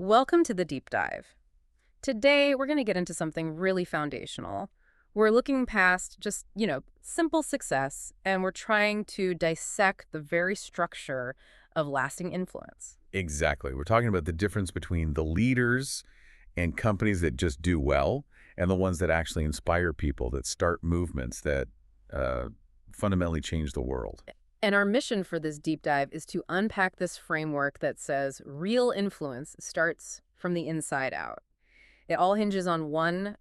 Welcome to the deep dive. Today, we're going to get into something really foundational. We're looking past just, simple success, and we're trying to dissect the very structure of lasting influence. Exactly. We're talking about the difference between the leaders and companies that just do well and the ones that actually inspire people, that start movements that uh, fundamentally change the world. And our mission for this deep dive is to unpack this framework that says real influence starts from the inside out. It all hinges on one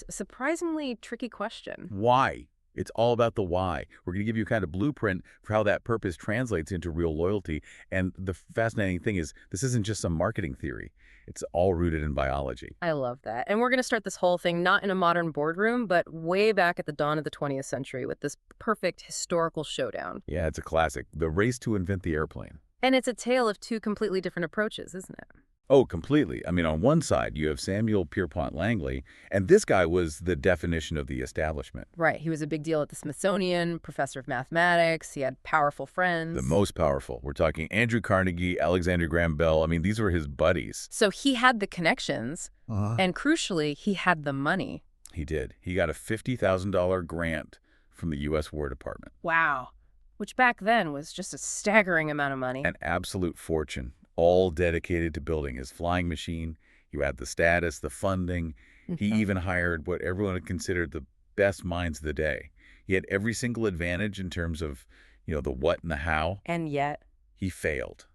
surprisingly tricky question. Why? It's all about the why. We're going to give you a kind of blueprint for how that purpose translates into real loyalty. And the fascinating thing is, this isn't just some marketing theory. It's all rooted in biology. I love that. And we're going to start this whole thing not in a modern boardroom, but way back at the dawn of the 20th century with this perfect historical showdown. Yeah, it's a classic. The race to invent the airplane. And it's a tale of two completely different approaches, isn't it? Oh, completely. I mean, on one side, you have Samuel Pierpont Langley, and this guy was the definition of the establishment. Right. He was a big deal at the Smithsonian, professor of mathematics. He had powerful friends. The most powerful. We're talking Andrew Carnegie, Alexander Graham Bell. I mean, these were his buddies. So he had the connections, and crucially, he had the money. He did. He got a $50,000 grant from the U.S. War Department. Wow. Which back then was just a staggering amount of money. An absolute fortune, all dedicated to building his flying machine. You had the status, the funding. He even hired what everyone had considered the best minds of the day. He had every single advantage in terms of, the what and the how. And yet, He failed.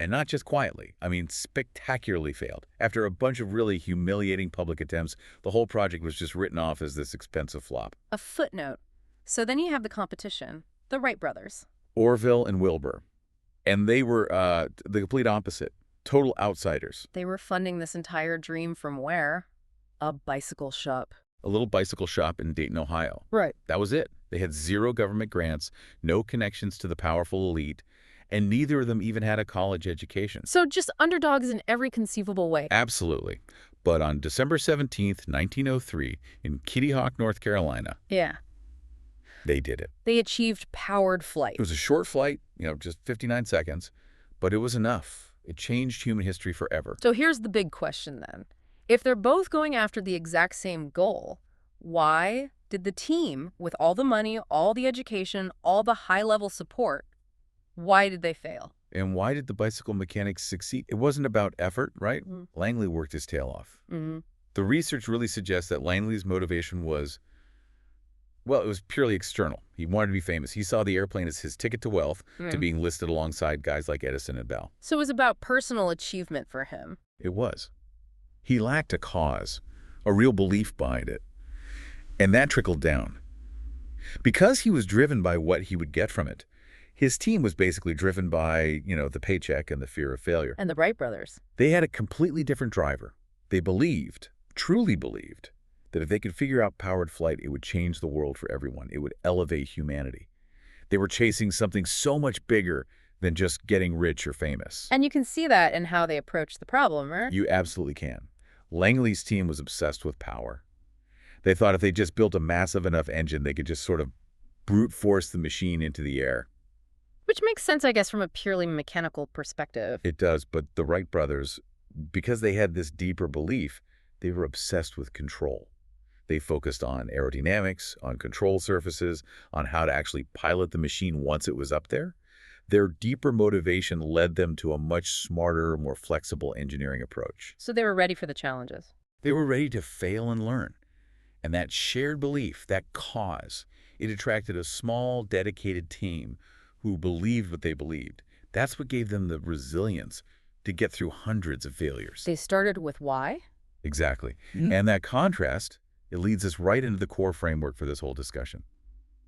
And not just quietly. I mean, spectacularly failed. After a bunch of really humiliating public attempts, the whole project was just written off as this expensive flop. a footnote. So then you have the competition, the Wright brothers. Orville and Wilbur. And they were the complete opposite. Total outsiders. They were funding this entire dream from where? A bicycle shop. A little bicycle shop in Dayton, Ohio. Right. That was it. They had zero government grants, no connections to the powerful elite, and neither of them even had a college education. So just underdogs in every conceivable way. Absolutely. But on December 17th, 1903, in Kitty Hawk, North Carolina, Yeah. they did it. They achieved powered flight. It was a short flight, just 59 seconds, but it was enough. It changed human history forever. So here's the big question then. If they're both going after the exact same goal, why did the team, with all the money, all the education, all the high-level support, why did they fail? And why did the bicycle mechanics succeed? It wasn't about effort, right? Mhm. Langley worked his tail off. Mm-hmm. The research really suggests that Langley's motivation was, well, it was purely external. He wanted to be famous. He saw the airplane as his ticket to wealth, to being listed alongside guys like Edison and Bell. So it was about personal achievement for him. It was. He lacked a cause, a real belief behind it. And that trickled down. Because he was driven by what he would get from it, his team was basically driven by, the paycheck and the fear of failure. And the Wright brothers. They had a completely different driver. They believed, truly believed, that if they could figure out powered flight, it would change the world for everyone. It would elevate humanity. They were chasing something so much bigger than just getting rich or famous. And you can see that in how they approached the problem, right? You absolutely can. Langley's team was obsessed with power. They thought if they just built a massive enough engine, they could just sort of brute force the machine into the air. Which makes sense, I guess, from a purely mechanical perspective. It does, but the Wright brothers, because they had this deeper belief, they were obsessed with control. They focused on aerodynamics, on control surfaces, on how to actually pilot the machine once it was up there. Their deeper motivation led them to a much smarter, more flexible engineering approach. So they were ready for the challenges. They were ready to fail and learn. And that shared belief, that cause, it attracted a small, dedicated team who believed what they believed. That's what gave them the resilience to get through hundreds of failures. They started with why? Exactly. And that contrast, it leads us right into the core framework for this whole discussion,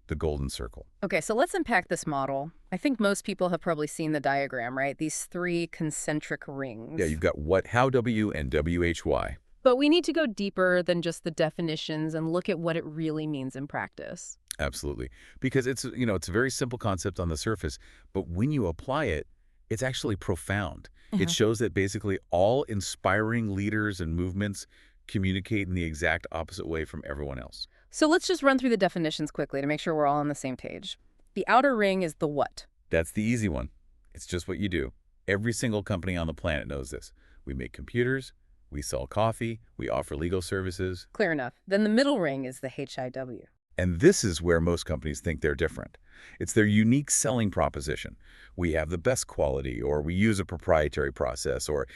the golden circle. Okay, so let's unpack this model. I think most people have probably seen the diagram, right? These three concentric rings. Yeah, you've got what, how, W, and WHY. But we need to go deeper than just the definitions and look at what it really means in practice. Absolutely. Because it's a very simple concept on the surface, but when you apply it, it's actually profound. It shows that basically all inspiring leaders and movements communicate in the exact opposite way from everyone else. So let's just run through the definitions quickly to make sure we're all on the same page. The outer ring is the what? That's the easy one. It's just what you do. Every single company on the planet knows this. We make computers, we sell coffee, we offer legal services. Clear enough. Then the middle ring is the HIW. And this is where most companies think they're different. It's their unique selling proposition. We have the best quality, or we use a proprietary process, or,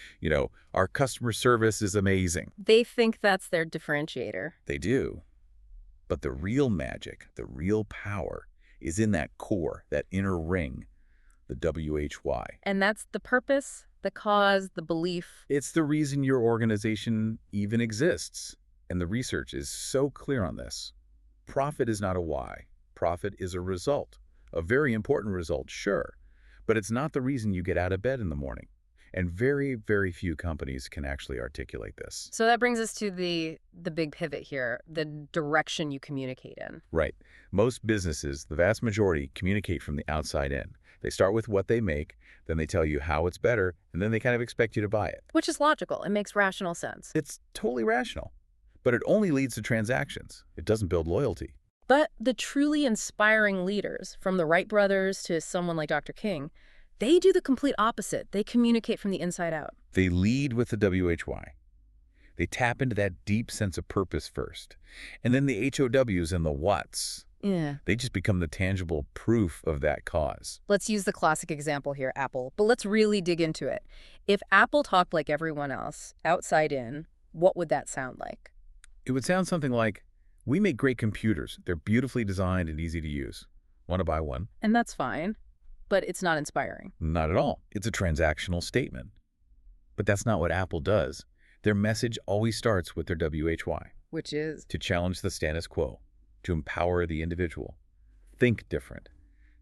our customer service is amazing. They think that's their differentiator. They do. But the real magic, the real power, is in that core, that inner ring, the WHY. And that's the purpose, the cause, the belief. It's the reason your organization even exists. And the research is so clear on this. Profit is not a why. Profit is a result. A very important result, sure. But it's not the reason you get out of bed in the morning. And very, very few companies can actually articulate this. So that brings us to the big pivot here, the direction you communicate in. Right. Most businesses, the vast majority, communicate from the outside in. They start with what they make, then they tell you how it's better, and then they kind of expect you to buy it. Which is logical. It makes rational sense. It's totally rational. But it only leads to transactions. It doesn't build loyalty. But the truly inspiring leaders, from the Wright brothers to someone like Dr. King, they do the complete opposite. They communicate from the inside out. They lead with the WHY. They tap into that deep sense of purpose first. And then the HOWs and the whats, Yeah. they just become the tangible proof of that cause. Let's use the classic example here, Apple. But let's really dig into it. If Apple talked like everyone else, outside in, what would that sound like? It would sound something like, we make great computers. They're beautifully designed and easy to use. Want to buy one? And that's fine, but it's not inspiring. Not at all. It's a transactional statement. But that's not what Apple does. Their message always starts with their WHY. Which is? To challenge the status quo, to empower the individual. Think different.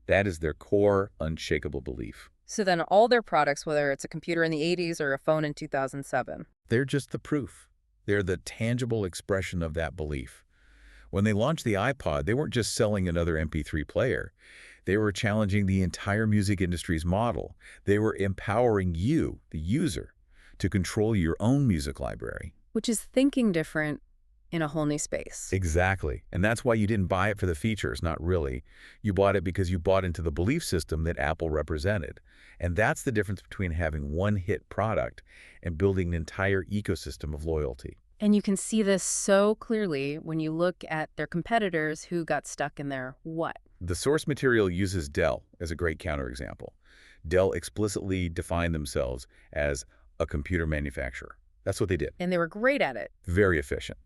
That is their core, unshakable belief. So then all their products, whether it's a computer in the 80s or a phone in 2007. They're just the proof. They're the tangible expression of that belief. When they launched the iPod, they weren't just selling another MP3 player. They were challenging the entire music industry's model. They were empowering you, the user, to control your own music library. Which is thinking different in a whole new space. Exactly. And that's why you didn't buy it for the features, not really. You bought it because you bought into the belief system that Apple represented. And that's the difference between having one hit product and building an entire ecosystem of loyalty. And you can see this so clearly when you look at their competitors who got stuck in their what? The source material uses Dell as a great counterexample. Dell explicitly defined themselves as a computer manufacturer. That's what they did. And they were great at it. Very efficient.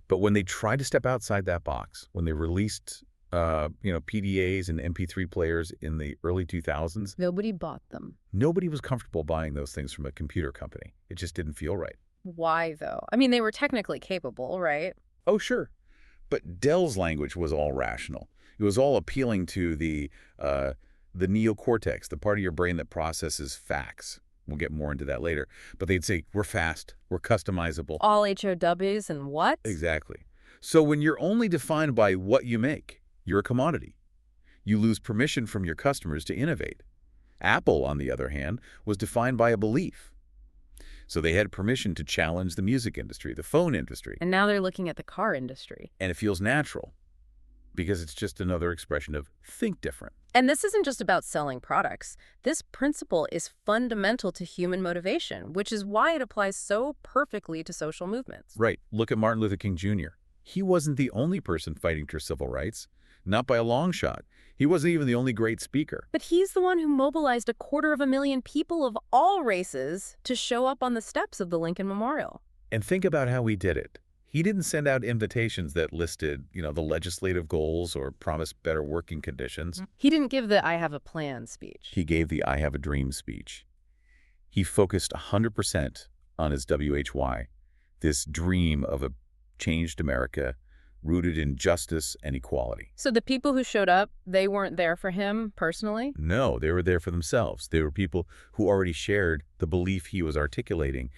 But when they tried to step outside that box, when they released PDAs and MP3 players in the early 2000s, Nobody bought them. nobody was comfortable buying those things from a computer company. It just didn't feel right. Why, though? I mean, they were technically capable, right? Oh, sure. But Dell's language was all rational. It was all appealing to the neocortex, the part of your brain that processes facts. We'll get more into that later. But they'd say, we're fast, we're customizable. All HOWs and what? Exactly. So when you're only defined by what you make, you're a commodity. You lose permission from your customers to innovate. Apple, on the other hand, was defined by a belief. So they had permission to challenge the music industry, the phone industry. And now they're looking at the car industry. And it feels natural because it's just another expression of think different. And this isn't just about selling products. This principle is fundamental to human motivation, which is why it applies so perfectly to social movements. Right. Look at Martin Luther King Jr. He wasn't the only person fighting for civil rights. Not by a long shot. He wasn't even the only great speaker. But he's the one who mobilized 250,000 people of all races to show up on the steps of the Lincoln Memorial. And think about how he did it. He didn't send out invitations that listed, the legislative goals or promised better working conditions. He didn't give the I have a plan speech. He gave the I have a dream speech. He focused 100% on his WHY, this dream of a changed America rooted in justice and equality. So the people who showed up, they weren't there for him personally? No, they were there for themselves. They were people who already shared the belief he was articulating.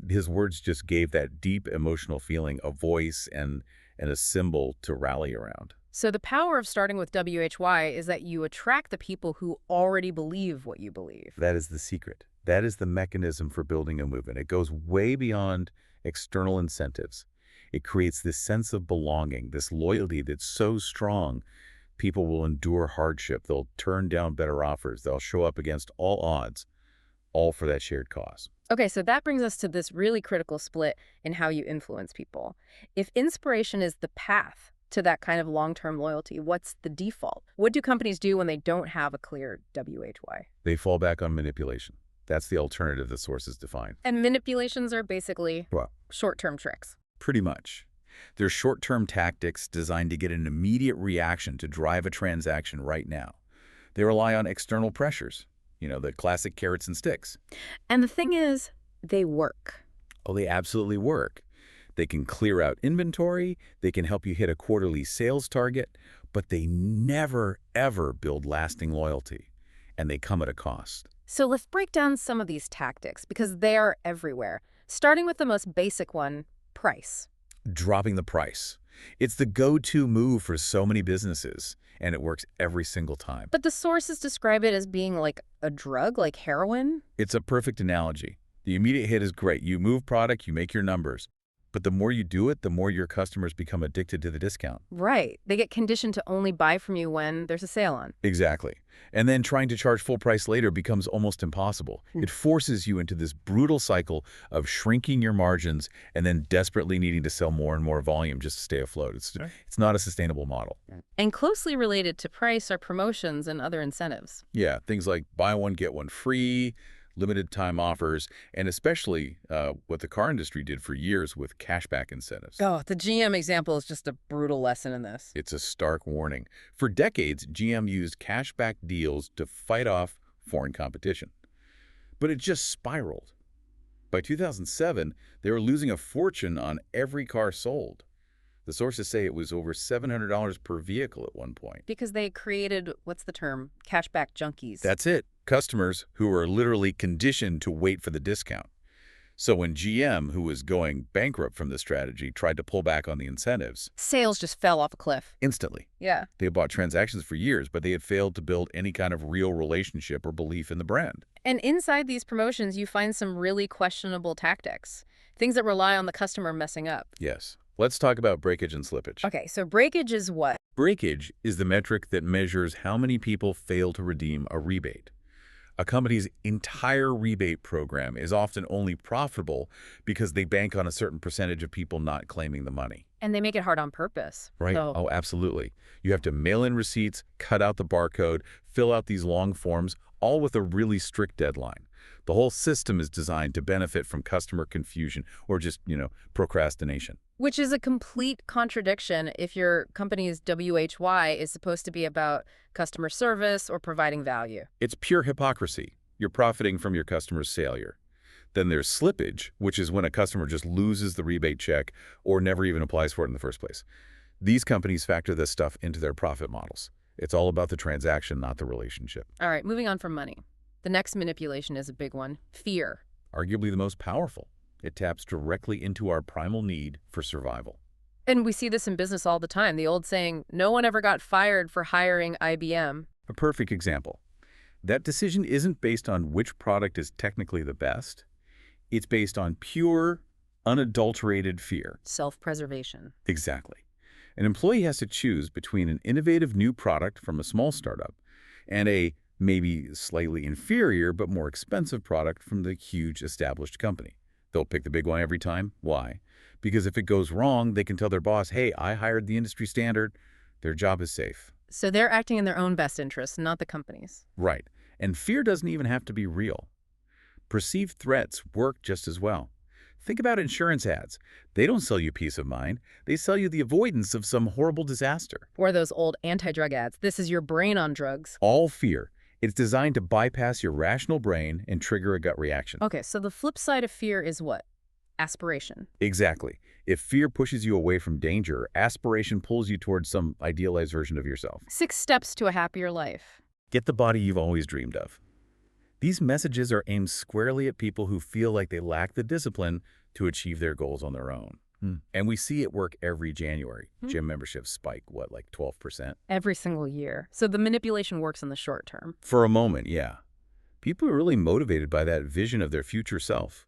His words just gave that deep emotional feeling a voice and a symbol to rally around. So the power of starting with WHY is that you attract the people who already believe what you believe. That is the secret. That is the mechanism for building a movement. It goes way beyond external incentives. It creates this sense of belonging, this loyalty that's so strong, people will endure hardship. They'll turn down better offers. They'll show up against all odds, all for that shared cause. Okay, so that brings us to this really critical split in how you influence people. If inspiration is the path to that kind of long-term loyalty, what's the default? What do companies do when they don't have a clear WHY? They fall back on manipulation. That's the alternative the sources define. And manipulations are basically Well, short-term tricks. pretty much. They're short-term tactics designed to get an immediate reaction to drive a transaction right now. They rely on external pressures, the classic carrots and sticks. And the thing is, they work. Oh, they absolutely work. They can clear out inventory, they can help you hit a quarterly sales target, but they never, ever build lasting loyalty. And they come at a cost. So let's break down some of these tactics because they are everywhere. Starting with the most basic one, price. Dropping the price. It's the go-to move for so many businesses, and it works every single time. But the sources describe it as being like a drug, like heroin. It's a perfect analogy. The immediate hit is great. You move product, you make your numbers. But the more you do it, the more your customers become addicted to the discount. Right. They get conditioned to only buy from you when there's a sale on. Exactly. And then trying to charge full price later becomes almost impossible. It forces you into this brutal cycle of shrinking your margins and then desperately needing to sell more and more volume just to stay afloat. It's not a sustainable model. And closely related to price are promotions and other incentives. Yeah, things like buy one, get one free, limited time offers, and especially what the car industry did for years with cashback incentives. Oh, the GM example is just a brutal lesson in this. It's a stark warning. For decades, GM used cashback deals to fight off foreign competition. But it just spiraled. By 2007, they were losing a fortune on every car sold. The sources say it was over $700 per vehicle at one point. Because they created, what's the term, cashback junkies. That's it. Customers who were literally conditioned to wait for the discount. So when GM, who was going bankrupt from this strategy, tried to pull back on the incentives, Sales just fell off a cliff. instantly. Yeah. They had bought transactions for years, but they had failed to build any kind of real relationship or belief in the brand. And inside these promotions, you find some really questionable tactics. Things that rely on the customer messing up. Yes. Let's talk about breakage and slippage. Okay, so breakage is what? Breakage is the metric that measures how many people fail to redeem a rebate. A company's entire rebate program is often only profitable because they bank on a certain percentage of people not claiming the money. And they make it hard on purpose. Right? So, Oh, absolutely. You have to mail in receipts, cut out the barcode, fill out these long forms, all with a really strict deadline. The whole system is designed to benefit from customer confusion or just, procrastination. which is a complete contradiction if your company's WHY is supposed to be about customer service or providing value. It's pure hypocrisy. You're profiting from your customer's failure. Then there's slippage, which is when a customer just loses the rebate check or never even applies for it in the first place. These companies factor this stuff into their profit models. It's all about the transaction, not the relationship. All right, moving on from money. The next manipulation is a big one, fear. Arguably the most powerful. It taps directly into our primal need for survival. And we see this in business all the time. The old saying, no one ever got fired for hiring IBM. A perfect example. That decision isn't based on which product is technically the best. It's based on pure, unadulterated fear. Self-preservation. Exactly. An employee has to choose between an innovative new product from a small startup and a maybe slightly inferior but more expensive product from the huge established company. They'll pick the big one every time. Why? Because if it goes wrong, they can tell their boss, hey, I hired the industry standard. Their job is safe. So they're acting in their own best interest, not the company's. Right. And fear doesn't even have to be real. Perceived threats work just as well. Think about insurance ads. They don't sell you peace of mind. They sell you the avoidance of some horrible disaster. Or those old anti-drug ads. This is your brain on drugs. All fear. It's designed to bypass your rational brain and trigger a gut reaction. Okay, so the flip side of fear is what? Aspiration. Exactly. If fear pushes you away from danger, aspiration pulls you towards some idealized version of yourself. 6 steps to a happier life. Get the body you've always dreamed of. These messages are aimed squarely at people who feel like they lack the discipline to achieve their goals on their own. And we see it work every January. Gym memberships spike, like 12%? Every single year. So the manipulation works in the short term. For a moment, yeah. People are really motivated by that vision of their future self.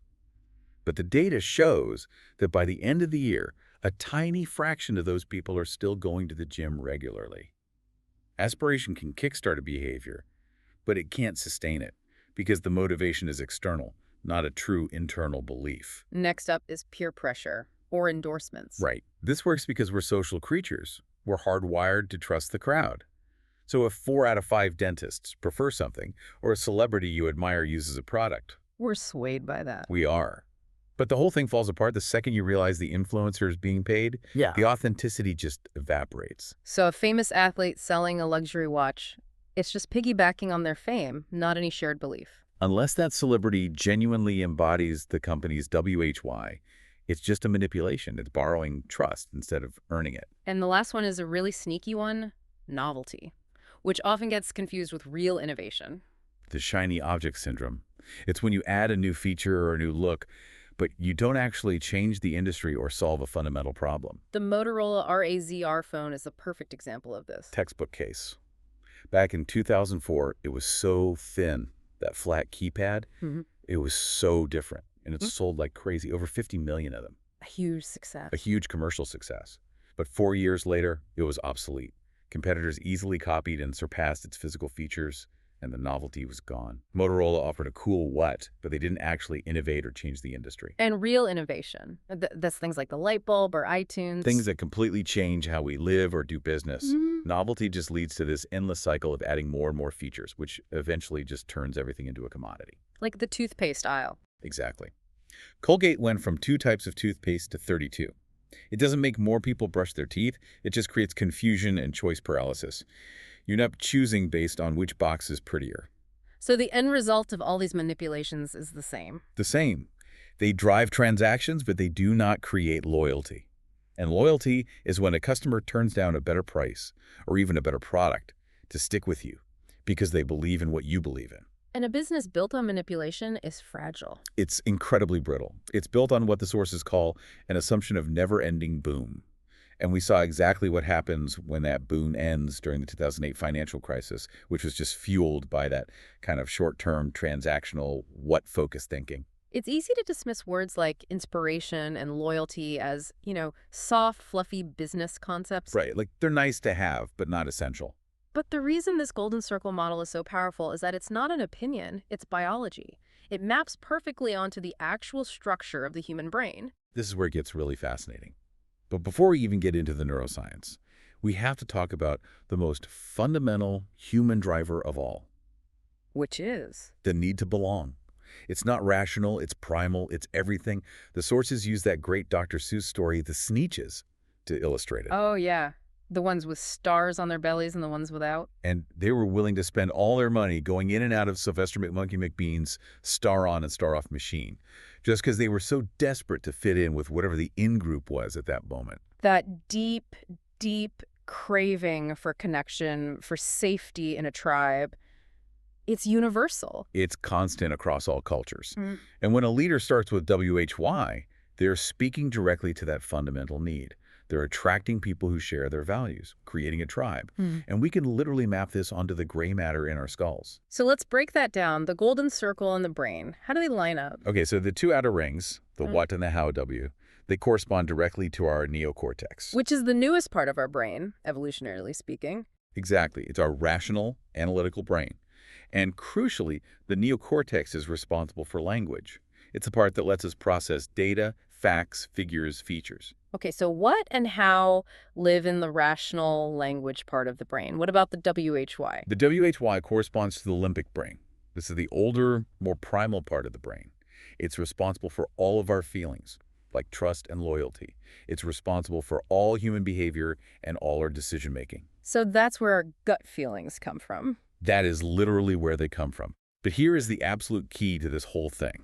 But the data shows that by the end of the year, a tiny fraction of those people are still going to the gym regularly. Aspiration can kickstart a behavior, but it can't sustain it because the motivation is external, not a true internal belief. Next up is peer pressure or endorsements. Right. This works because we're social creatures. We're hardwired to trust the crowd. So if 4 out of 5 dentists prefer something, or a celebrity you admire uses a product, We're swayed by that. we are. But the whole thing falls apart the second you realize the influencer is being paid. Yeah. The authenticity just evaporates. So a famous athlete selling a luxury watch, it's just piggybacking on their fame, not any shared belief. Unless that celebrity genuinely embodies the company's WHY, it's just a manipulation. It's borrowing trust instead of earning it. And the last one is a really sneaky one, novelty, which often gets confused with real innovation. The shiny object syndrome. It's when you add a new feature or a new look, but you don't actually change the industry or solve a fundamental problem. The Motorola RAZR phone is a perfect example of this. Textbook case. Back in 2004, it was so thin, that flat keypad, it was so different. And it sold like crazy, over 50 million of them. A huge success. A huge commercial success. But 4 years later, it was obsolete. Competitors easily copied and surpassed its physical features, and the novelty was gone. Motorola offered a cool what, but they didn't actually innovate or change the industry. And real innovation. That's things like the light bulb or iTunes. Things that completely change how we live or do business. Novelty just leads to this endless cycle of adding more and more features, which eventually just turns everything into a commodity. Like the toothpaste aisle. Exactly. Colgate went from 2 types of toothpaste to 32. It doesn't make more people brush their teeth. It just creates confusion and choice paralysis. You end up choosing based on which box is prettier. So the end result of all these manipulations is the same. The same. They drive transactions, but they do not create loyalty. And loyalty is when a customer turns down a better price or even a better product to stick with you because they believe in what you believe in. And a business built on manipulation is fragile. It's incredibly brittle. It's built on what the sources call an assumption of never-ending boom. And we saw exactly what happens when that boom ends during the 2008 financial crisis, which was just fueled by that kind of short-term, transactional, what-focused thinking. It's easy to dismiss words like inspiration and loyalty as, soft, fluffy business concepts. Right, like they're nice to have, but not essential. But the reason this golden circle model is so powerful is that it's not an opinion, it's biology. It maps perfectly onto the actual structure of the human brain. This is where it gets really fascinating. But before we even get into the neuroscience, we have to talk about the most fundamental human driver of all. Which is? The need to belong. It's not rational, it's primal, it's everything. The sources use that great Dr. Seuss story, The Sneetches, to illustrate it. Oh, yeah. The ones with stars on their bellies and the ones without. And they were willing to spend all their money going in and out of Sylvester McMonkey McBean's star-on and star-off machine, just because they were so desperate to fit in with whatever the in-group was at that moment. That deep, deep craving for connection, for safety in a tribe, it's universal. It's constant across all cultures. And when a leader starts with WHY, they're speaking directly to that fundamental need. They're attracting people who share their values, creating a tribe. And we can literally map this onto the gray matter in our skulls. So let's break that down. The golden circle and the brain. How do they line up? Okay, so the 2 outer rings, the what and the how W, they correspond directly to our neocortex. Which is the newest part of our brain, evolutionarily speaking. Exactly. It's our rational, analytical brain. And crucially, the neocortex is responsible for language. It's the part that lets us process data, facts, figures, features. Okay, so what and how live in the rational language part of the brain? What about the WHY? The WHY corresponds to the limbic brain. This is the older, more primal part of the brain. It's responsible for all of our feelings, like trust and loyalty. It's responsible for all human behavior and all our decision-making. So that's where our gut feelings come from. That is literally where they come from. But here is the absolute key to this whole thing.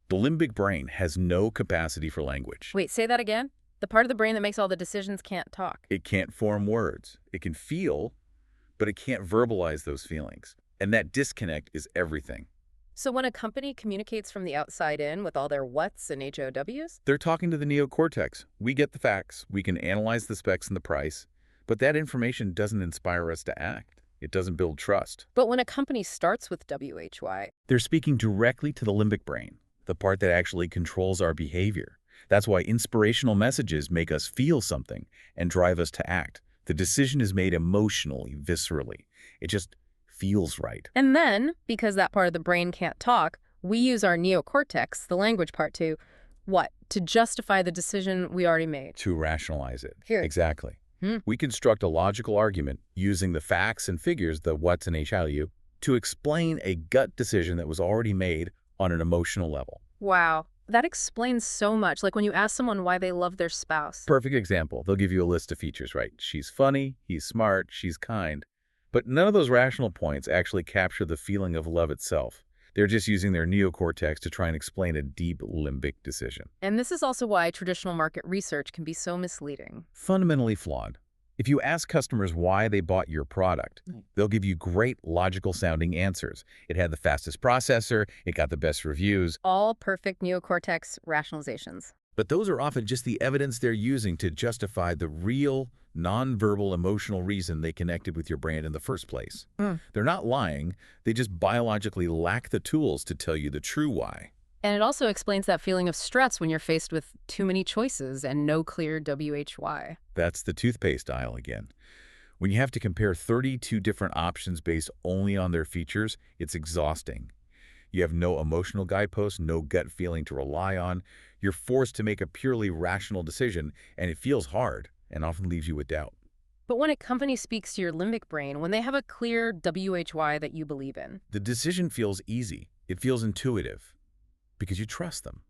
The limbic brain has no capacity for language. Wait, say that again? The part of the brain that makes all the decisions can't talk. It can't form words. It can feel, but it can't verbalize those feelings. And that disconnect is everything. So when a company communicates from the outside in with all their whats and HOWs? They're talking to the neocortex. We get the facts. We can analyze the specs and the price. But that information doesn't inspire us to act. It doesn't build trust. But when a company starts with WHY, they're speaking directly to the limbic brain, the part that actually controls our behavior. That's why inspirational messages make us feel something and drive us to act. The decision is made emotionally, viscerally. It just feels right. And then, because that part of the brain can't talk, We use our neocortex, the language part, to what? To justify the decision we already made. To rationalize it. Here. Exactly. Hmm. We construct a logical argument using the facts and figures, the what's and how you, to explain a gut decision that was already made on an emotional level. Wow. That explains so much. Like when you ask someone why they love their spouse. Perfect example. They'll give you a list of features, right? She's funny, he's smart, she's kind. But none of those rational points actually capture the feeling of love itself. They're just using their neocortex to try and explain a deep limbic decision. And this is also why traditional market research can be so misleading. Fundamentally flawed. If you ask customers why they bought your product, they'll give you great logical-sounding answers. It had the fastest processor, it got the best reviews. All perfect neocortex rationalizations. But those are often just the evidence they're using to justify the real, nonverbal emotional reason they connected with your brand in the first place. They're not lying, they just biologically lack the tools to tell you the true why. And it also explains that feeling of stress when you're faced with too many choices and no clear WHY. That's the toothpaste aisle again. When you have to compare 32 different options based only on their features, it's exhausting. You have no emotional guideposts, no gut feeling to rely on. You're forced to make a purely rational decision, and it feels hard and often leaves you with doubt. But when a company speaks to your limbic brain, when they have a clear WHY that you believe in, The decision feels easy. It feels intuitive because you trust them.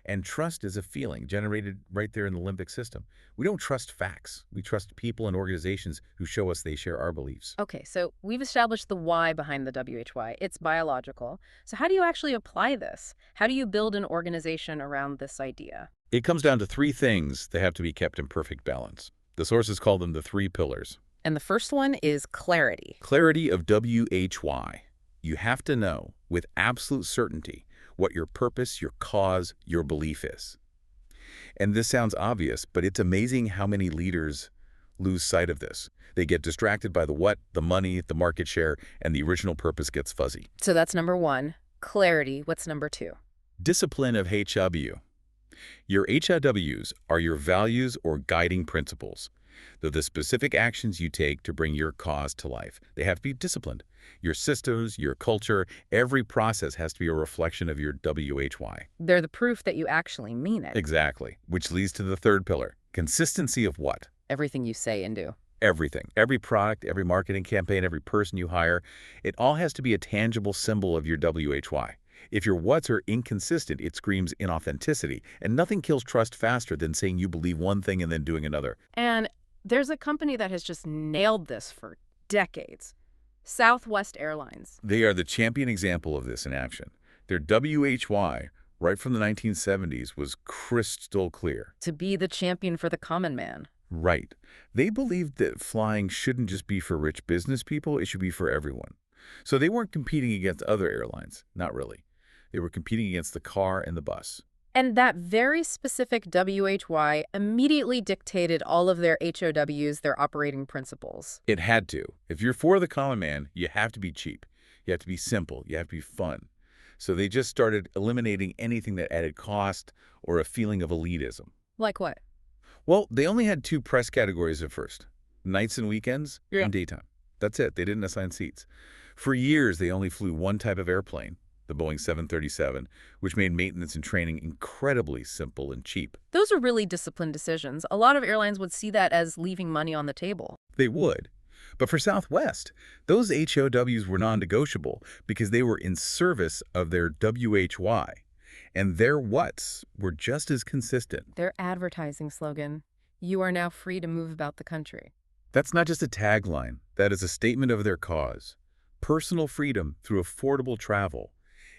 And trust is a feeling generated right there in the limbic system. We don't trust facts. We trust people and organizations who show us they share our beliefs. okay, so we've established the why behind the WHY. It's biological. So how do you actually apply this? How do you build an organization around this idea? It comes down to three things that have to be kept in perfect balance. The sources call them the three pillars. And the first one is clarity. Clarity of WHY. You have to know with absolute certainty what your purpose, your cause, your belief is. And this sounds obvious, but it's amazing how many leaders lose sight of this. They get distracted by the what, the money, the market share, and the original purpose gets fuzzy. So that's number one, clarity. What's number two? Discipline of HW. Your HWs are your values or guiding principles. They're the specific actions you take to bring your cause to life. They have to be disciplined. Your systems, your culture, every process has to be a reflection of your WHY. They're the proof that you actually mean it. Exactly. Which leads to the third pillar. Consistency of what? Everything you say and do. Everything. Every product, every marketing campaign, every person you hire, it all has to be a tangible symbol of your WHY. If your whats are inconsistent, it screams inauthenticity. And nothing kills trust faster than saying you believe one thing and then doing another. And there's a company that has just nailed this for decades. Southwest Airlines. They are the champion example of this in action. Their WHY, right from the 1970s, was crystal clear. To be the champion for the common man. Right. They believed that flying shouldn't just be for rich business people, it should be for everyone. So they weren't competing against other airlines. Not really. They were competing against the car and the bus. And that very specific WHY immediately dictated all of their HOWs, their operating principles. It had to. If you're for the common man, you have to be cheap. You have to be simple. You have to be fun. So they just started eliminating anything that added cost or a feeling of elitism. Like what? Well, they only had two press categories at first. Nights and weekends Yeah. and daytime. That's it. They didn't assign seats. For years, they only flew one type of airplane, the Boeing 737, which made maintenance and training incredibly simple and cheap. Those are really disciplined decisions. A lot of airlines would see that as leaving money on the table. They would. But for Southwest, those HOWs were non-negotiable because they were in service of their WHY. And their whats were just as consistent. Their advertising slogan, "You are now free to move about the country." That's not just a tagline. That is a statement of their cause. Personal freedom through affordable travel.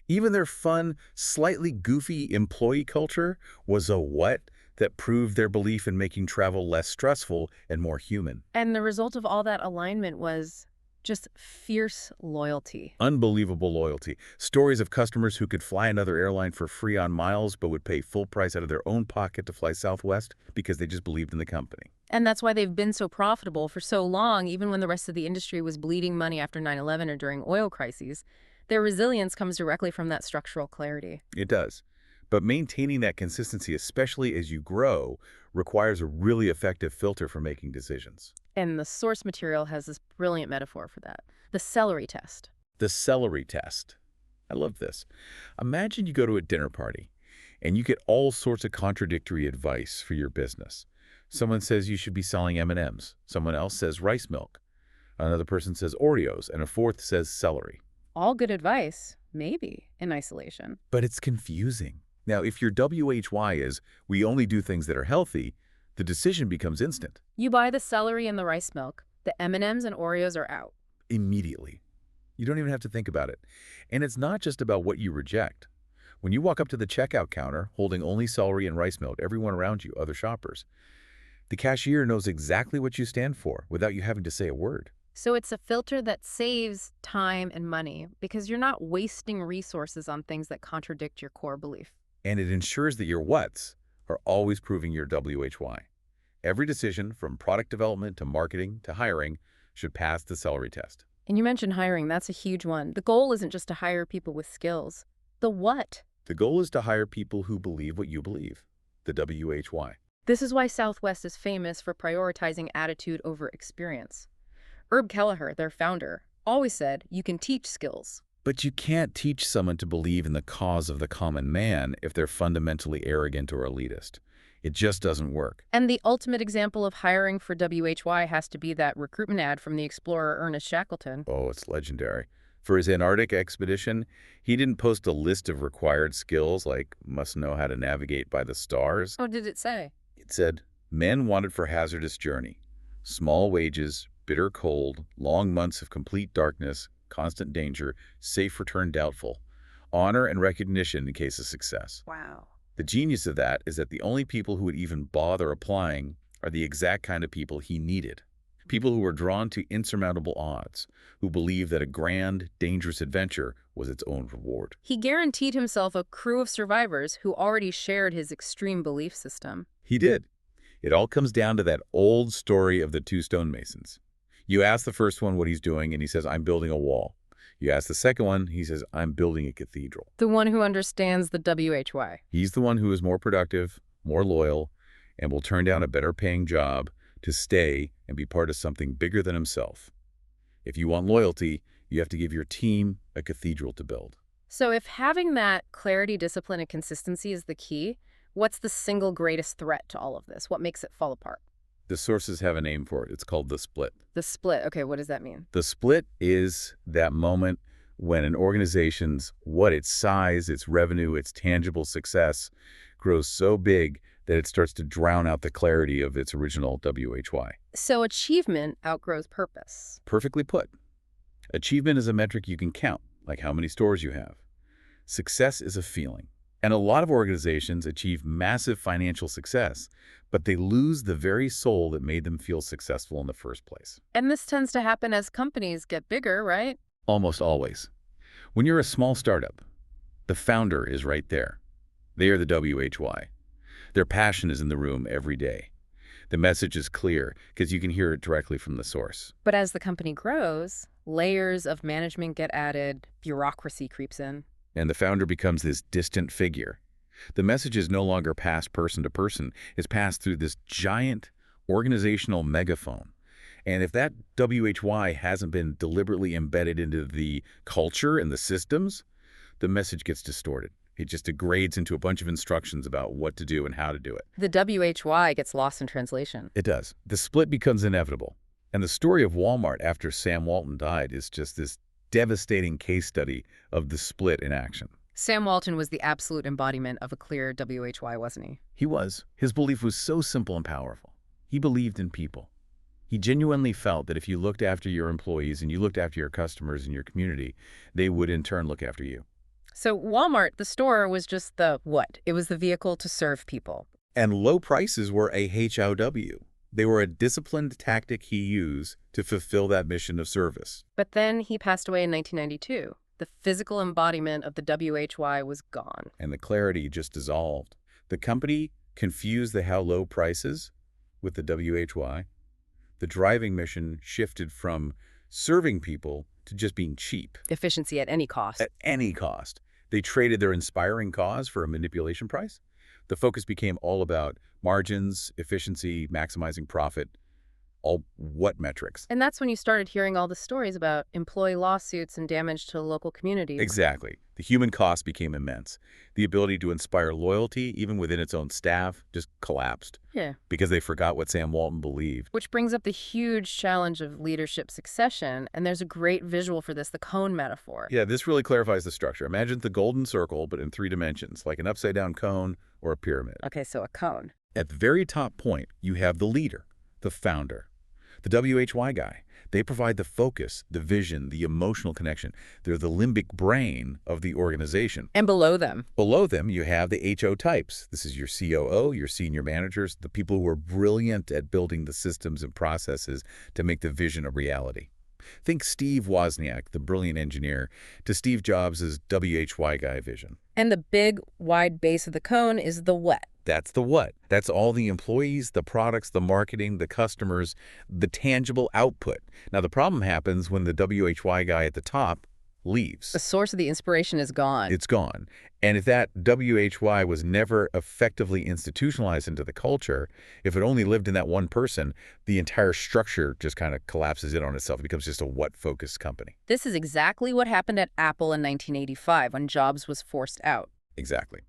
Even their fun, slightly goofy employee culture was a what that proved their belief in making travel less stressful and more human. And the result of all that alignment was just fierce loyalty. Unbelievable loyalty. Stories of customers who could fly another airline for free on miles but would pay full price out of their own pocket to fly Southwest because they just believed in the company. And that's why they've been so profitable for so long, even when the rest of the industry was bleeding money after 9/11 or during oil crises. Their resilience comes directly from that structural clarity. It does. But maintaining that consistency, especially as you grow, requires a really effective filter for making decisions. And the source material has this brilliant metaphor for that. The celery test. The celery test. I love this. Imagine you go to a dinner party and you get all sorts of contradictory advice for your business. Someone says you should be selling M&Ms. Someone else says rice milk. Another person says Oreos, and a fourth says celery. All good advice, maybe, in isolation. But it's confusing. Now, if your WHY is, we only do things that are healthy, the decision becomes instant. You buy the celery and the rice milk. The M&Ms and Oreos are out. Immediately. You don't even have to think about it. And it's not just about what you reject. When you walk up to the checkout counter holding only celery and rice milk, everyone around you, other shoppers, the cashier knows exactly what you stand for without you having to say a word. So it's a filter that saves time and money because you're not wasting resources on things that contradict your core belief. And it ensures that your whats are always proving your WHY. Every decision, from product development to marketing to hiring, should pass the celery test. And you mentioned hiring. That's a huge one. The goal isn't just to hire people with skills. The what? The goal is to hire people who believe what you believe, the WHY. This is why Southwest is famous for prioritizing attitude over experience. Herb Kelleher, their founder, always said you can teach skills. But you can't teach someone to believe in the cause of the common man if they're fundamentally arrogant or elitist. It just doesn't work. And the ultimate example of hiring for WHY has to be that recruitment ad from the explorer Ernest Shackleton. Oh, it's legendary. For his Antarctic expedition, he didn't post a list of required skills like must know how to navigate by the stars. What did it say? It said, men wanted for hazardous journey, small wages, bitter cold, long months of complete darkness, constant danger, safe return doubtful, honor and recognition in case of success. Wow. The genius of that is that the only people who would even bother applying are the exact kind of people he needed. People who were drawn to insurmountable odds, who believed that a grand, dangerous adventure was its own reward. He guaranteed himself a crew of survivors who already shared his extreme belief system. He did. It all comes down to that old story of the two stonemasons. You ask the first one what he's doing, and he says, I'm building a wall. You ask the second one, he says, I'm building a cathedral. The one who understands the WHY. He's the one who is more productive, more loyal, and will turn down a better-paying job to stay and be part of something bigger than himself. If you want loyalty, you have to give your team a cathedral to build. So if having that clarity, discipline, and consistency is the key, what's the single greatest threat to all of this? What makes it fall apart? The sources have a name for it. It's called the split. The split. Okay, what does that mean? The split is that moment when an organization's, its size, its revenue, its tangible success grows so big that it starts to drown out the clarity of its original WHY. So achievement outgrows purpose. Perfectly put. Achievement is a metric you can count, like how many stores you have. Success is a feeling. And a lot of organizations achieve massive financial success, but they lose the very soul that made them feel successful in the first place. And this tends to happen as companies get bigger, right? Almost always. When you're a small startup, the founder is right there. They are the WHY. Their passion is in the room every day. The message is clear because you can hear it directly from the source. But as the company grows, layers of management get added, bureaucracy creeps in. And the founder becomes this distant figure. The message is no longer passed person to person. It's passed through this giant organizational megaphone. And if that WHY hasn't been deliberately embedded into the culture and the systems, the message gets distorted. It just degrades into a bunch of instructions about what to do and how to do it. The WHY gets lost in translation. It does. The split becomes inevitable. And the story of Walmart after Sam Walton died is just this devastating case study of the split in action. Sam Walton was the absolute embodiment of a clear WHY, wasn't he? He was. His belief was so simple and powerful. He believed in people. He genuinely felt that if you looked after your employees and you looked after your customers and your community, they would in turn look after you. So Walmart, the store, was just the what? It was the vehicle to serve people. And low prices were a HOW. They were a disciplined tactic he used to fulfill that mission of service. But then he passed away in 1992. The physical embodiment of the WHY was gone. And the clarity just dissolved. The company confused the how low prices with the WHY. The driving mission shifted from serving people to just being cheap. Efficiency at any cost. At any cost. They traded their inspiring cause for a manipulation price. The focus became all about margins, efficiency, maximizing profit, All what metrics? And that's when you started hearing all the stories about employee lawsuits and damage to local communities. Exactly. The human cost became immense. The ability to inspire loyalty, even within its own staff, just collapsed Yeah. because they forgot what Sam Walton believed. Which brings up the huge challenge of leadership succession, and there's a great visual for this, the cone metaphor. Yeah, this really clarifies the structure. Imagine the golden circle, but in 3 dimensions, like an upside-down cone or a pyramid. Okay, so a cone. At the very top point, you have the leader, the founder, the WHY guy. They provide the focus, the vision, the emotional connection. They're the limbic brain of the organization. And below them. Below them, you have the HO types. This is your COO, your senior managers, the people who are brilliant at building the systems and processes to make the vision a reality. Think Steve Wozniak, the brilliant engineer, to Steve Jobs' WHY guy vision. And the big, wide base of the cone is the what. That's the what. That's all the employees, the products, the marketing, the customers, the tangible output. Now, the problem happens when the WHY guy at the top leaves. The source of the inspiration is gone. It's gone. And if that WHY was never effectively institutionalized into the culture, if it only lived in that one person, the entire structure just kind of collapses in on itself. It becomes just a what-focused company. This is exactly what happened at Apple in 1985 when Jobs was forced out. Exactly.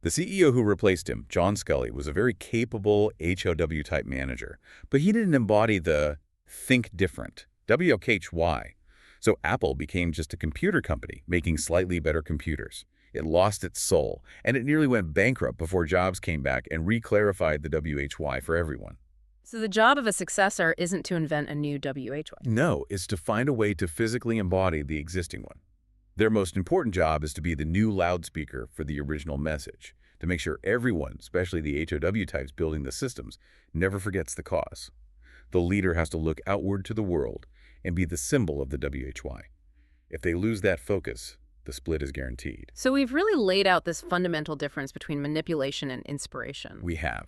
The CEO who replaced him, John Sculley, was a very capable HOW-type manager, but he didn't embody the think different, WHY. So Apple became just a computer company making slightly better computers. It lost its soul, and it nearly went bankrupt before Jobs came back and re-clarified the WHY for everyone. So the job of a successor isn't to invent a new WHY. No, it's to find a way to physically embody the existing one. Their most important job is to be the new loudspeaker for the original message, to make sure everyone, especially the HOW types building the systems, never forgets the cause. The leader has to look outward to the world and be the symbol of the WHY. If they lose that focus, the split is guaranteed. So we've really laid out this fundamental difference between manipulation and inspiration. We have.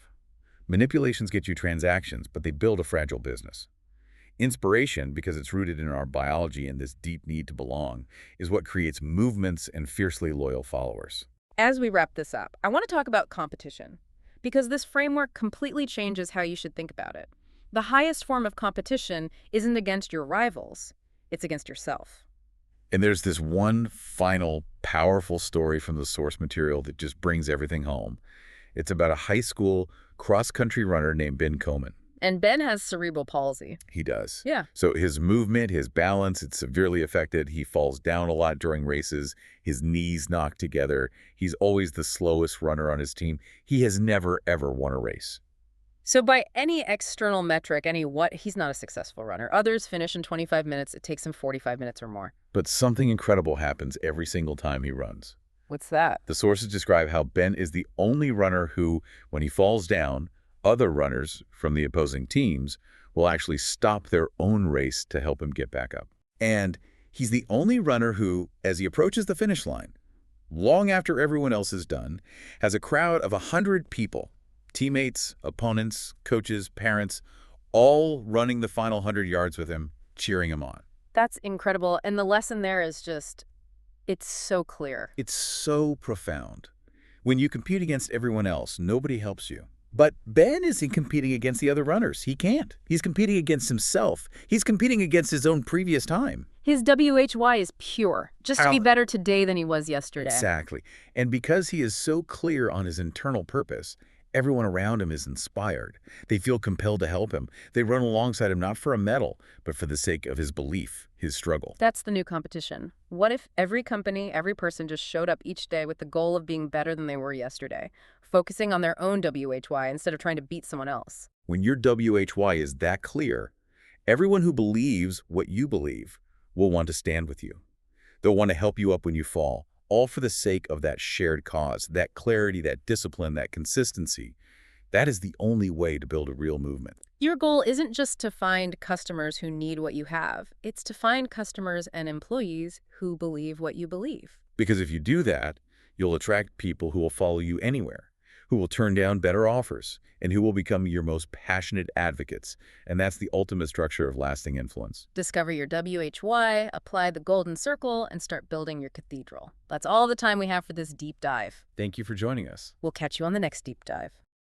Manipulations get you transactions, but they build a fragile business. Inspiration, because it's rooted in our biology and this deep need to belong, is what creates movements and fiercely loyal followers. As we wrap this up, I want to talk about competition, because this framework completely changes how you should think about it. The highest form of competition isn't against your rivals, it's against yourself. And there's this one final powerful story from the source material that just brings everything home. It's about a high school cross-country runner named Ben Coleman. And Ben has cerebral palsy. He does. Yeah. So his movement, his balance, it's severely affected. He falls down a lot during races. His knees knock together. He's always the slowest runner on his team. He has never, ever won a race. So by any external metric, he's not a successful runner. Others finish in 25 minutes. It takes him 45 minutes or more. But something incredible happens every single time he runs. What's that? The sources describe how Ben is the only runner who, when he falls down, other runners from the opposing teams will actually stop their own race to help him get back up. And he's the only runner who, as he approaches the finish line, long after everyone else is done, has a crowd of 100 people, teammates, opponents, coaches, parents, all running the final 100 yards with him, cheering him on. That's incredible. And the lesson there is just, it's so clear. It's so profound. When you compete against everyone else, nobody helps you. But Ben isn't competing against the other runners. He can't. He's competing against himself. He's competing against his own previous time. His WHY is pure, just to be better today than he was yesterday. Exactly. And because he is so clear on his internal purpose, everyone around him is inspired. They feel compelled to help him. They run alongside him not for a medal, but for the sake of his belief, his struggle. That's the new competition. What if every company, every person just showed up each day with the goal of being better than they were yesterday, focusing on their own WHY instead of trying to beat someone else? When your WHY is that clear, everyone who believes what you believe will want to stand with you. They'll want to help you up when you fall, all for the sake of that shared cause, that clarity, that discipline, that consistency. That is the only way to build a real movement. Your goal isn't just to find customers who need what you have. It's to find customers and employees who believe what you believe. Because if you do that, you'll attract people who will follow you anywhere, who will turn down better offers, and who will become your most passionate advocates. And that's the ultimate structure of lasting influence. Discover your WHY, apply the golden circle, and start building your cathedral. That's all the time we have for this deep dive. Thank you for joining us. We'll catch you on the next deep dive.